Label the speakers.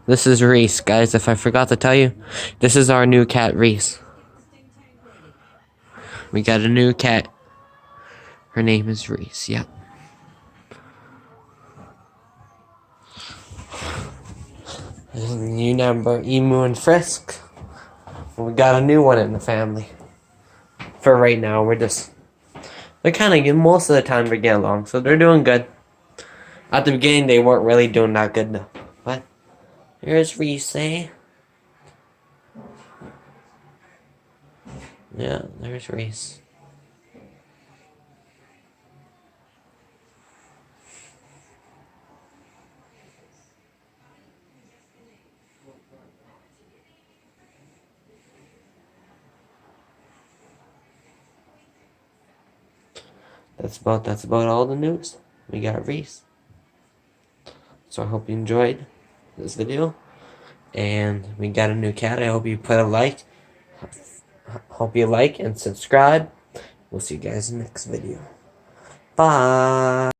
Speaker 1: This is Reese, guys. If I forgot to tell you, this is our new cat, Reese. We got a new cat. Her name is Reese. Yep. New number, Emu and Frisk. We got a new one in the family. For right now, they're kind of, most of the time they get along, so they're doing good. At the beginning, they weren't really doing that good though. But here's Reese. Yeah, there's Reese. That's about all the news. We got Reese. So I hope you enjoyed this video. And we got a new cat. I hope you put a like. Hope you like and subscribe. We'll see you guys in the next video. Bye.